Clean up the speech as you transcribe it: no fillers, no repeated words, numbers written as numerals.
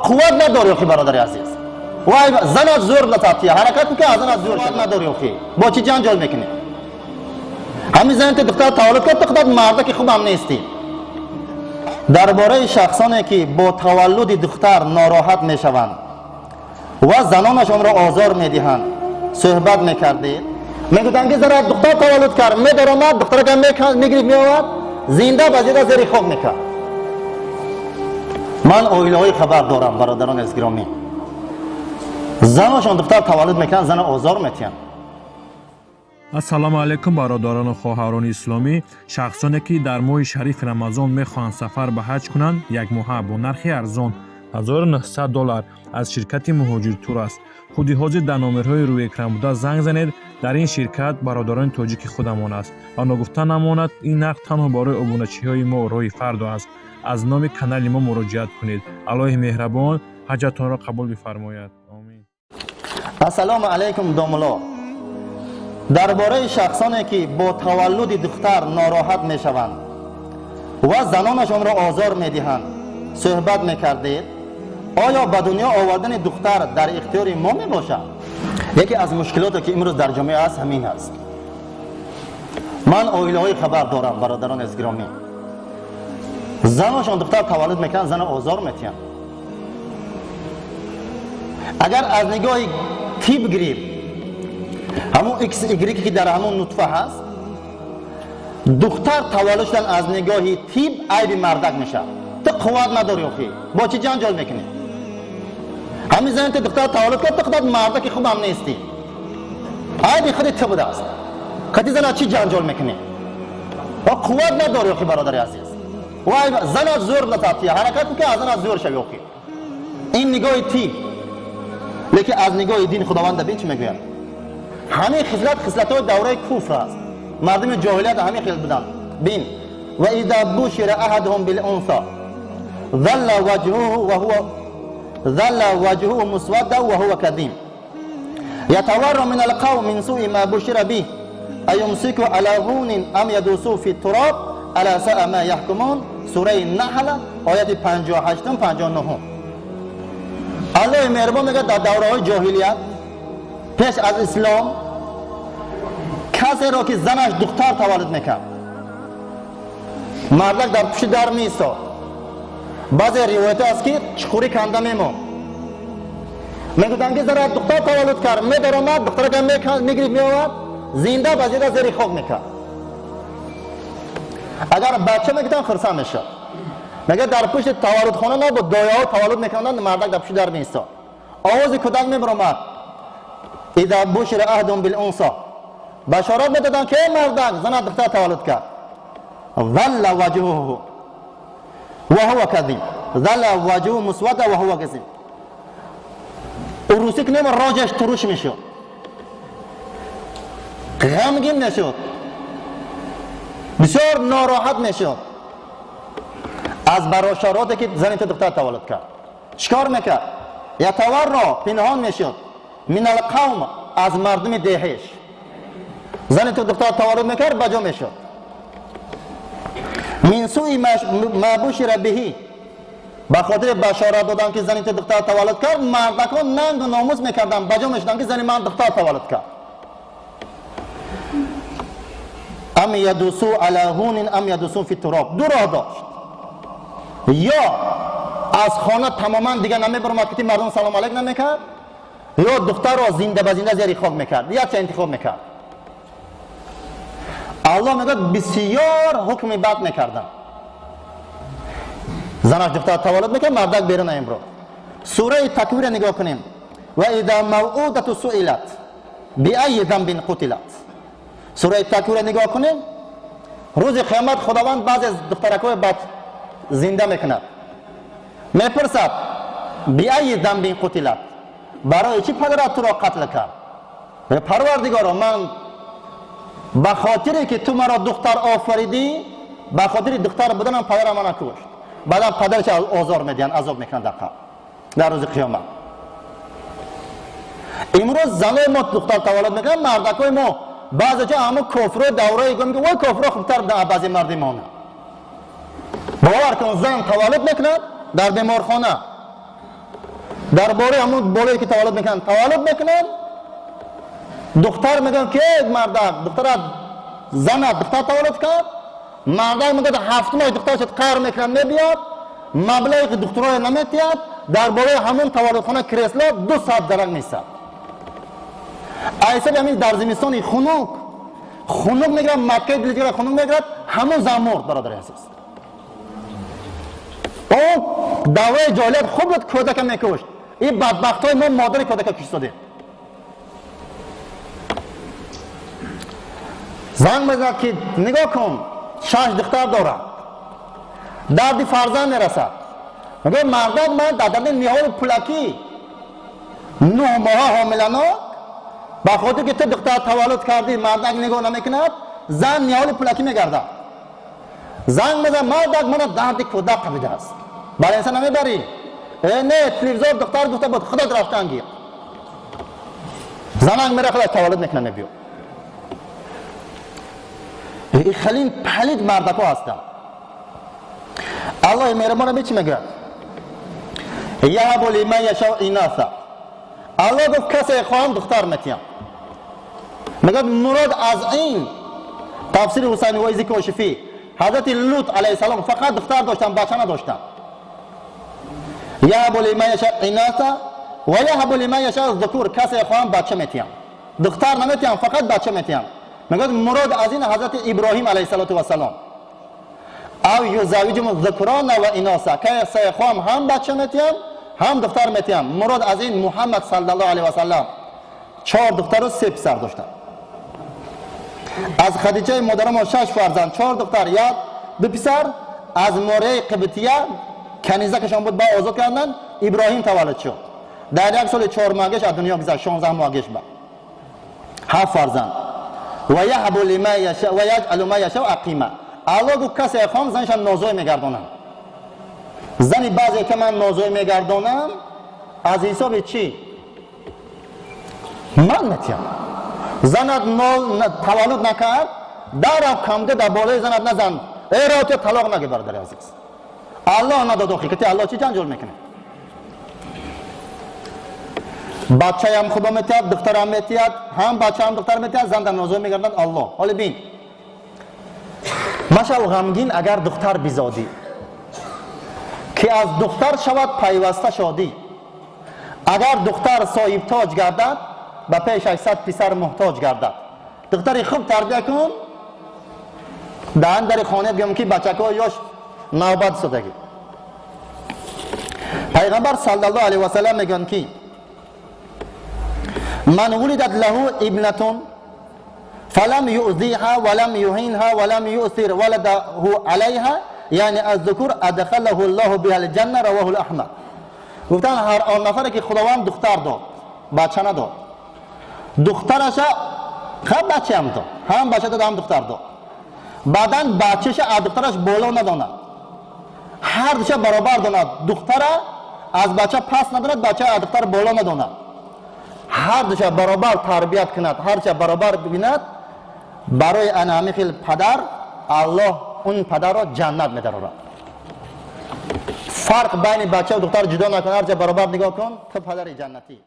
قوت نداری آخی برادر عزیز. وای زن از زور لطافیه حرکت میکنه، از زن از زور قوت نداری آخی. با چی جنجال میکنی؟ همین زن که دختر تولد کرد تقدر مرد که خوب هم نیستی. درباره شخصانی که با تولد دختر ناراحت میشوند و زنانشان را آزار میدهند صحبت میکردید. میگفتند که ذرا دختر تولد کرد میدارم دختر که میگرفت میآورد زنده بزیده زیر خواب میکرد. من اویلای خبر دارم برادران از گرامی، زناشان دختر تولد میکنن زن آزار میتین. السلام علیکم برادران و خواهران اسلامی. شخصانی که در ماه شریف رمضان میخواهند سفر به حج کنند، یک ماه با نرخ ارزان $1900 از شرکت مهاجر تور است. خودی حاضر در نامبرهای روی اکران بوده زنگ زنید. در این شرکت برادران تاجیک خودمان است. آن گفته نماند این نرخ تنها برای ابونچی‌های ما رای فرد است. از نام کانال ما مراجعه کنید. الله مهربان حجتان را قبول بفرماید. آمین. السلام علیکم داملا. درباره شخصانی که با تولد دختر ناراحت میشوند و زنانشان را آزار میدهند صحبت میکردید. آیا به دنیا آوردن دختر در اختیار ما میباشد؟ یکی از مشکلاتی که امروز در جامعه است همین است. من عائله‌های خبر دارم برادران از گرامی، زناشان دختر تولد میکنن زن آزار میتین. اگر از نگاه تیپ گیریم همون ایکس ایگریکی که در همون نطفه هست، دختر تولد شدن از نگاه تیپ عیب مردک میشه. تو قوت نداری آخی، با چی جنجال میکنی؟ همین زن که دختر تولد کرد تو مردک خوب هم نیستی. عیب خودت تو بوده است. کتی زن چی جنجال میکنی؟ و قوت نداری آخی برادر عزیز. وای زن از زور لطافیه حرکت میکنه، از زن از زور شوی آخی. این نگاه تیپ. لیکن از نگاه دین خداوند بین چی میگوید؟ همه خصلت های دوره کفر است. مردم جاهلیت همه خیلی بودن. بین و اذا بشر احدهم بالانثى ظل وجهه مسودا وهو كظيم يتورع من القوم من سوء ما بشر به ايمسك على هون ام يدوسه في التراب الا ساء ما يحكمون. سوره النحل آیت 58 59. الله مهربان میگه در دوره های جاهلیت پیش از اسلام کسی را که زنش دختر تولد میکرد مردک در پشت در میستاد. بعضی روایت است که چخوری کنده میمون. میگفتن که ذرا دختر تولد کرد میدارم دختر که میگرفت میآورد زنده بزیده زیر خواب میکرد. اگر بچه میگفتن خرسه میشد. میگه در پشت تولد خانه نه با دایه ها تولد میکردن مردک در پشت در میستاد. آواز کودک میبرامد اذا بشر احدهم بالانثى بشارت میدادن که مردک زن دختر تولد کرد. ظل وجهه وهو كظيم ظل وجهه مسودا وهو كظيم. روسی که نمید راجش تروش میشد، غمگین میشد، بسیار ناراحت میشد از بشاراتی که زن دختر تولد کرد. چیکار میکرد؟ یتورع پنهان میشد من القوم از مردم دهش. زن دختر تولد میکرد بجا میشد. من سوء ما بشر به به خاطر بشارت دادن که زن دختر تولد کرد مردکان ننگ و ناموس میکردن بجا میشدن که زن من دختر تولد کرد. ام یدوسو علی هون ام یدوسو فی التراب. دو راه داشت، یا از خانه تماما دیگه نمیبرمد که مردم سلام علیک نمیکرد، یا دختر را زنده به زنده زیر خاک میکرد. یا چه انتخاب میکرد؟ الله میگه بسیار حکم بد میکردن. زنش دختر تولد میکرد مردک بیرون امرو. سوره تکویر نگاه کنیم. و اذا موعودة سئلت بأي ذنب قتلت. سوره تکویر نگاه کنیم. روز قیامت خداوند بعضی از دخترکای بد زنده میکند. میپرسد بأي ذنب قتلت، برای چی پدرت تو را قتل کرد؟ پروردگارا من به خاطری که تو مرا دختر آفریدی به خاطر دختر بودنم پدرم منو کشت. بعدا پدرش آزار میدن عذاب میکنن در روز قیامت. امروز زنای ما دختر تولد میکنن مردکای ما بعضی جا همون کفر دوره میگن که وای کفر خوبتر در بعضی مردمانه. باور کن زن تولد میکنه در بیمارخانه درباره همون بالایی که تولد میکنن دختر میگن که مردک دختر زن دختر تولد کرد، مردک میگه 7 ماه دخترش قهر میکنه نمیاد، مبلغی که دخترای نمیتیاد، درباره همون تولد خانه کریسلا 2 ساعت درنگ نیست. ایسا همین در زمستانی خنک میگیره، مکه دلگیره خنک میگیره، همون زن مرد برادر عزیز. اون دوای جاهلیت خوب بود کودک میکشت. این بدبخت های ما مادر کودک کشتاده. زنگ میزد که نگاه کن 6 دختر داره، دردی فرزند نرسد. میگه مردم من در درد نیهال پولکی 9 ماه حاملانه با خاطر که تو دختر تولد کردی مردک نگاه نمیکند، زن نیهال پولکی میگرده. زنگ میزد مردک من درد کودک قبیده است، برای انسان نمیبری. نه تلویزیون دختر گفته بود خدا رفتن گیر، زنگ میره خدا تولد میکنه نبیو. این خیلی پلید مردک ها هستن. الله مهربان به چی میگه؟ یهب لمن یشاء اناثا. الله گفت کسی خواهم دختر میتیم. میگه مراد از این تفسیر حسین وایزی کاشفی حضرت لوط علیه السلام فقط دختر داشتن، بچه نداشتن. یهب لمن یشاء اناثا و یهب لمن یشاء الذکور. کسی خواهم بچه میتیم، دختر نمیتیم، فقط بچه میتیم. میگه مراد از این حضرت ابراهیم علیه السلام او یزوجهم الذکران و اناثا. کسی خواهم هم بچه میتیم هم دختر میتیم. مراد از این محمد صلی الله علیه و سلم 4 دختر و 3 پسر داشتن. از خدیجه مادر ما 6 فرزند، 4 دختر یا 2 پسر. از موره قبطیه کنیزه کشان بود با آزاد کردن، ابراهیم تولد شد. در 1 سال 4 ماهگش از دنیا گذشت، 16 ماهگش با 7 فرزند. و یهب لمن یشاء و یجعل ما یشاء عقیما. الله گفت کسی خواهم زنش نازوی میگردانم. زنی بعضی که من نازوی میگردانم از حساب چی؟ من میتیم. زنت تولد نکرد در کمده در بالای زنت نزن، ایرات طلاق نگه برادر عزیز. الله نداد حقیقتی الله چی جنجال میکنه؟ بچه هم خدا میتید، دختر هم میتید، هم بچه هم دختر میتید، زن در نازوی میگردند الله. حالا بین مشال غمگین اگر دختر بیزادی که از دختر شود پیوسته شادی. اگر دختر صاحب تاج گردد به پیش 800 پسر محتاج گردد. دختری خوب تربیت کن، در خانه بگم که بچه‌ها یاش نوبت شدگی. پیغمبر صلی الله علیه و سلم میگن که من ولدت له ابنه فلم یؤذیها ولم یهینها ولم یؤثر ولده علیها یعنی از ذکر ادخله الله بها الجنه. رواه الاحمد. گفتن هر آن نفری که خداوند دختر داد بچه نداد، دخترش خب بچه هم داد، هم بچه داد هم دختر داد، بعدا بچهش از دخترش بالا نداند، هر دوشه برابر داند. دختر از بچه پس نداند، بچه از دختر بالا نداند. هر دوشه برابر تربیت کند، هر چه برابر ببیند، برای انعام پدر الله اون پدر را جنت می‌دارد. فرق بین بچه و دختر جدا نکن، هر چه برابر نگاه کن تو پدر جنتی.